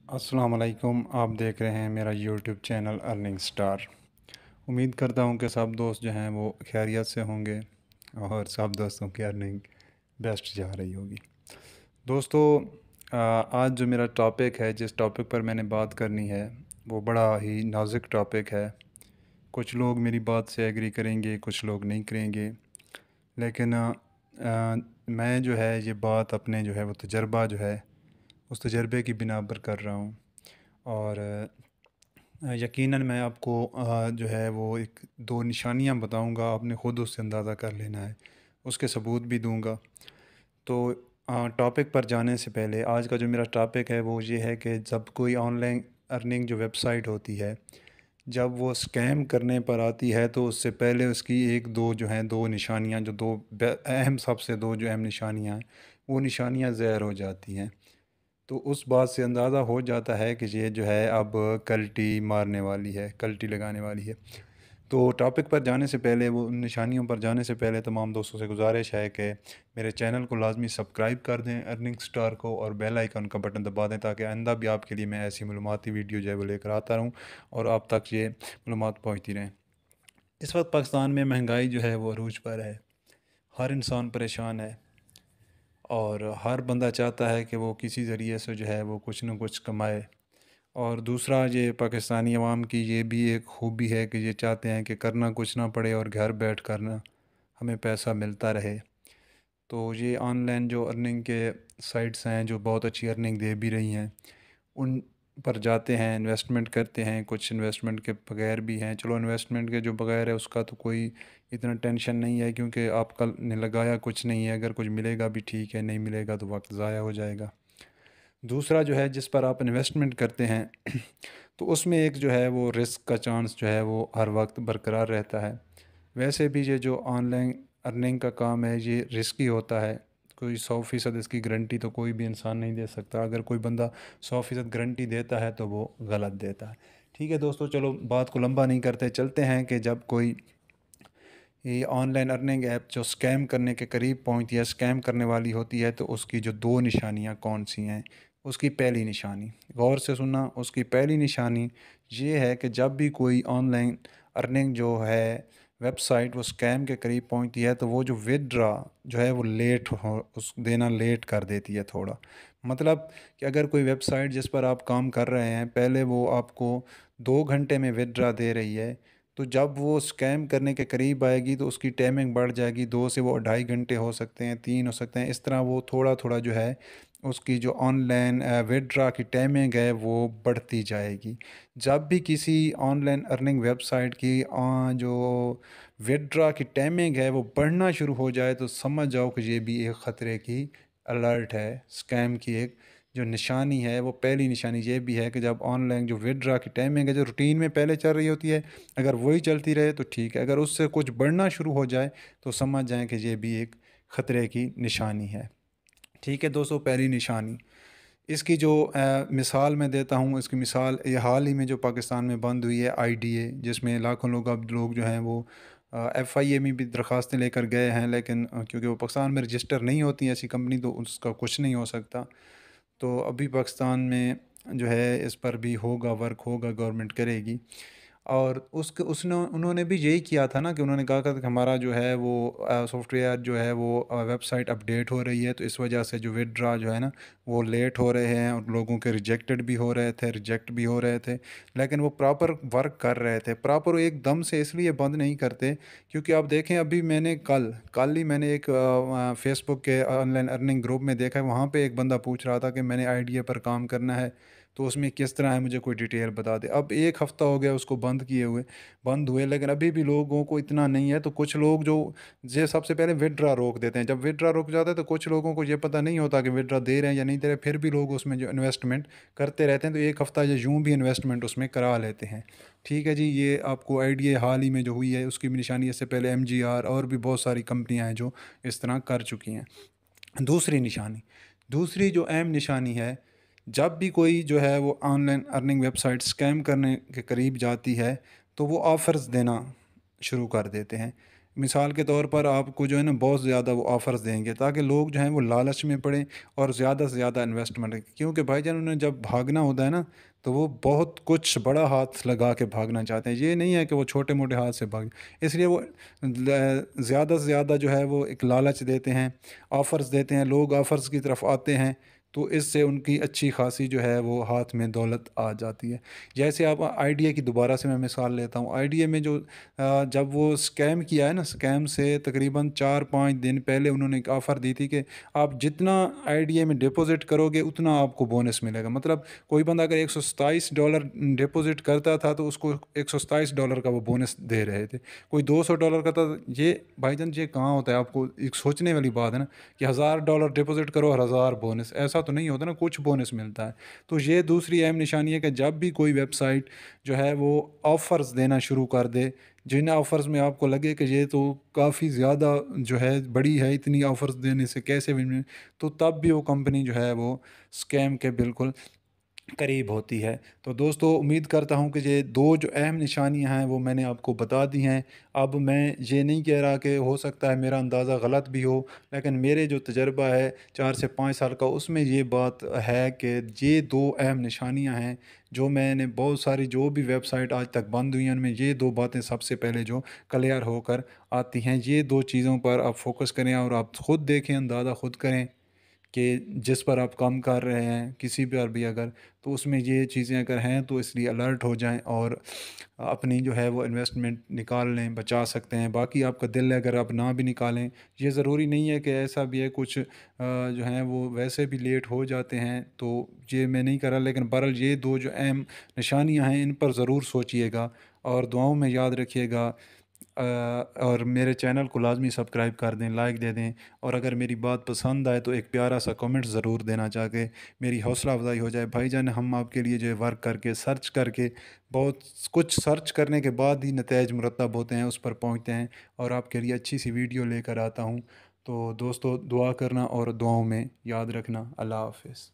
अस्सलाम वालेकुम। आप देख रहे हैं मेरा यूट्यूब चैनल अर्निंग स्टार। उम्मीद करता हूं कि सब दोस्त जो हैं वो खैरियत से होंगे और सब दोस्तों की अर्निंग बेस्ट जा रही होगी। दोस्तों, आज जो मेरा टॉपिक है, जिस टॉपिक पर मैंने बात करनी है, वो बड़ा ही नाजुक टॉपिक है। कुछ लोग मेरी बात से एग्री करेंगे, कुछ लोग नहीं करेंगे, लेकिन मैं जो है ये बात अपने जो है वो तजर्बा जो है उस तजर्बे की बिना पर कर रहा हूँ। और यकीनन मैं आपको जो है वो एक दो निशानियाँ बताऊंगा, आपने ख़ुद उससे अंदाज़ा कर लेना है, उसके सबूत भी दूंगा। तो टॉपिक पर जाने से पहले आज का जो मेरा टॉपिक है वो ये है कि जब कोई ऑनलाइन अर्निंग जो वेबसाइट होती है, जब वो स्कैम करने पर आती है तो उससे पहले उसकी एक दो जो हैं दो निशानियाँ, जो दो अहम सबसे दो जो अहम निशानियाँ हैं, वो निशानियाँ ज़ाहिर हो जाती हैं। तो उस बात से अंदाज़ा हो जाता है कि ये जो है अब कल्टी मारने वाली है, कल्टी लगाने वाली है। तो टॉपिक पर जाने से पहले, वो उन निशानियों पर जाने से पहले, तमाम दोस्तों से गुजारिश है कि मेरे चैनल को लाजमी सब्सक्राइब कर दें, अर्निंग स्टार को, और बेल आइकन का बटन दबा दें, ताकि आइंदा भी आपके लिए मैं ऐसी मालूमाती वीडियो जो है वो लेकर आता रहूँ और आप तक ये मालूमात पहुँचती रहें। इस वक्त पाकिस्तान में महंगाई जो है वो अरूज पर है, हर इंसान परेशान है और हर बंदा चाहता है कि वो किसी ज़रिए से जो है वो कुछ न कुछ कमाए। और दूसरा, ये पाकिस्तानी अवाम की ये भी एक खूबी है कि ये चाहते हैं कि करना कुछ ना पड़े और घर बैठ कर ना हमें पैसा मिलता रहे। तो ये ऑनलाइन जो अर्निंग के साइट्स हैं जो बहुत अच्छी अर्निंग दे भी रही हैं, उन पर जाते हैं, इन्वेस्टमेंट करते हैं। कुछ इन्वेस्टमेंट के बगैर भी हैं। चलो, इन्वेस्टमेंट के जो बगैर है उसका तो कोई इतना टेंशन नहीं है, क्योंकि आपका ने लगाया कुछ नहीं है। अगर कुछ मिलेगा भी ठीक है, नहीं मिलेगा तो वक्त ज़ाया हो जाएगा। दूसरा जो है, जिस पर आप इन्वेस्टमेंट करते हैं तो उसमें एक जो है वो रिस्क का चांस जो है वो हर वक्त बरकरार रहता है। वैसे भी ये जो ऑनलाइन अर्निंग का काम है ये रिस्की होता है। कोई 100% इसकी गारंटी तो कोई भी इंसान नहीं दे सकता। अगर कोई बंदा 100% गारंटी देता है तो वो गलत देता है। ठीक है दोस्तों, चलो बात को लंबा नहीं करते, चलते हैं कि जब कोई ये ऑनलाइन अर्निंग ऐप जो स्कैम करने के करीब पहुंचती है, स्कैम करने वाली होती है, तो उसकी जो दो निशानियां कौन सी हैं। उसकी पहली निशानी, गौर से सुनना, उसकी पहली निशानी ये है कि जब भी कोई ऑनलाइन अर्निंग जो है वेबसाइट वो स्कैम के करीब पहुंचती है, तो वो जो विदड्रा जो है वो लेट हो, उस देना लेट कर देती है थोड़ा। मतलब कि अगर कोई वेबसाइट जिस पर आप काम कर रहे हैं, पहले वो आपको 2 घंटे में विदड्रा दे रही है, तो जब वो स्कैम करने के करीब आएगी तो उसकी टाइमिंग बढ़ जाएगी। 2 से वो 2.5 घंटे हो सकते हैं, 3 हो सकते हैं। इस तरह वो थोड़ा थोड़ा जो है उसकी जो ऑनलाइन विड्रा की टाइमिंग है वो बढ़ती जाएगी। जब भी किसी ऑनलाइन अर्निंग वेबसाइट की जो विड्रा की टाइमिंग है वो बढ़ना शुरू हो जाए, तो समझ जाओ कि ये भी एक ख़तरे की अलर्ट है। स्कैम की एक जो निशानी है, वो पहली निशानी ये भी है कि जब ऑनलाइन जो विड्रा की टाइमिंग है जो रूटीन में पहले चल रही होती है, अगर वही चलती रहे तो ठीक है। अगर उससे कुछ बढ़ना शुरू हो जाए तो समझ जाएं कि ये भी एक ख़तरे की निशानी है। ठीक है दोस्तों, पहली निशानी इसकी जो मिसाल मैं देता हूँ। इसकी मिसाल ये हाल ही में जो पाकिस्तान में बंद हुई है आईडीए, जिसमें लाखों लोग, अब लोग जो हैं वो एफआईए में भी दरख्वास्तें लेकर गए हैं, लेकिन क्योंकि वो पाकिस्तान में रजिस्टर नहीं होती ऐसी कंपनी, तो उसका कुछ नहीं हो सकता। तो अभी पाकिस्तान में जो है इस पर भी होगा, वर्क होगा, गवर्नमेंट करेगी। और उसके उसने उन्होंने भी यही किया था ना, कि उन्होंने कहा था कि हमारा जो है वो सॉफ्टवेयर जो है वो वेबसाइट अपडेट हो रही है, तो इस वजह से जो विड्रा जो है ना वो लेट हो रहे हैं, और लोगों के रिजेक्टेड भी हो रहे थे, रिजेक्ट भी हो रहे थे। लेकिन वो प्रॉपर वर्क कर रहे थे। प्रॉपर एकदम से इसलिए बंद नहीं करते, क्योंकि आप देखें, अभी मैंने कल कल ही मैंने एक फेसबुक के ऑनलाइन अर्निंग ग्रुप में देखा है, वहाँ पे एक बंदा पूछ रहा था कि मैंने आइडिया पर काम करना है, तो उसमें किस तरह है, मुझे कोई डिटेल बता दे। अब 1 हफ़्ता हो गया उसको बंद हुए, लेकिन अभी भी लोगों को इतना नहीं है। तो कुछ लोग जो ये सबसे पहले विड्रा रोक देते हैं। जब विड्रा रुक जाता है तो कुछ लोगों को ये पता नहीं होता कि विड्रा दे रहे हैं या नहीं दे रहे, फिर भी लोग उसमें जो इन्वेस्टमेंट करते रहते हैं, तो 1 हफ़्ता या यूं भी इन्वेस्टमेंट उसमें करा लेते हैं। ठीक है जी, ये आपको आइडिया हाल ही में जो हुई है उसकी भी निशानी। इससे पहले एमजीआर और भी बहुत सारी कंपनियां हैं जो इस तरह कर चुकी हैं। दूसरी निशानी, दूसरी जो अहम निशानी है, जब भी कोई जो है वो ऑनलाइन अर्निंग वेबसाइट स्कैम करने के करीब जाती है, तो वो ऑफ़र्स देना शुरू कर देते हैं। मिसाल के तौर पर आपको जो है ना बहुत ज़्यादा वो ऑफ़र्स देंगे ताकि लोग जो हैं वो लालच में पड़ें और ज़्यादा से ज़्यादा इन्वेस्टमेंट करें। क्योंकि भाईजान उन्हें जब भागना होता है ना, तो वो बहुत कुछ बड़ा हाथ लगा के भागना चाहते हैं। ये नहीं है कि वो छोटे-मोटे हाथ से भागें। इसलिए वो ज़्यादा से ज़्यादा जो है वो एक लालच देते हैं, ऑफ़र्स देते हैं, लोग ऑफ़र्स की तरफ आते हैं, तो इससे उनकी अच्छी खासी जो है वो हाथ में दौलत आ जाती है। जैसे आप आईडीए की दोबारा से मैं मिसाल लेता हूँ। आईडीए में जो जब वो स्कैम किया है ना, स्कैम से तकरीबन 4-5 दिन पहले उन्होंने एक ऑफ़र दी थी कि आप जितना आईडीए में डिपॉज़िट करोगे उतना आपको बोनस मिलेगा। मतलब कोई बंदा अगर $127 डिपॉज़िट करता था तो उसको $127 का वो बोनस दे रहे थे। कोई $200 का था। ये भाईजान ये कहाँ होता है? आपको एक सोचने वाली बात है ना कि $1000 डिपॉज़िट करो और 1000 बोनस, ऐसा तो नहीं होता ना, कुछ बोनस मिलता है। तो ये दूसरी अहम निशानी है कि जब भी कोई वेबसाइट जो है वो ऑफ़र्स देना शुरू कर दे, जिन ऑफ़र्स में आपको लगे कि ये तो काफ़ी ज़्यादा जो है बड़ी है, इतनी ऑफ़र्स देने से कैसे भी मिले, तो तब भी वो कंपनी जो है वो स्कैम के बिल्कुल करीब होती है। तो दोस्तों, उम्मीद करता हूँ कि ये 2 जो अहम निशानियाँ हैं वो मैंने आपको बता दी हैं। अब मैं ये नहीं कह रहा कि हो सकता है मेरा अंदाज़ा गलत भी हो, लेकिन मेरे जो तजुर्बा है 4 से 5 साल का, उसमें ये बात है कि ये 2 अहम निशानियाँ हैं जो मैंने बहुत सारी जो भी वेबसाइट आज तक बंद हुई हैं उनमें ये 2 बातें सबसे पहले जो क्लियर होकर आती हैं। ये 2 चीज़ों पर आप फ़ोकस करें और आप खुद देखें, अंदाज़ा खुद करें कि जिस पर आप काम कर रहे हैं किसी पर भी अगर, तो उसमें ये चीज़ें अगर हैं तो इसलिए अलर्ट हो जाएं और अपनी जो है वो इन्वेस्टमेंट निकाल लें, बचा सकते हैं। बाकी आपका दिल है, अगर आप ना भी निकालें, ये ज़रूरी नहीं है कि ऐसा भी है, कुछ जो हैं वो वैसे भी लेट हो जाते हैं, तो ये मैं नहीं कर रहा। लेकिन बहरहाल ये 2 जो अहम निशानियां हैं इन पर ज़रूर सोचिएगा और दुआओं में याद रखिएगा। और मेरे चैनल को लाजमी सब्सक्राइब कर दें, लाइक दे दें, और अगर मेरी बात पसंद आए तो एक प्यारा सा कमेंट ज़रूर देना, चाह मेरी हौसला अफजाई हो जाए। भाईजान, हम आपके लिए जो है वर्क करके, सर्च करके, बहुत कुछ सर्च करने के बाद ही नताइज मुरतब होते हैं, उस पर पहुँचते हैं और आपके लिए अच्छी सी वीडियो लेकर आता हूँ। तो दोस्तों, दुआ करना और दुआओं में याद रखना। अल्लाह हाफ़िज़।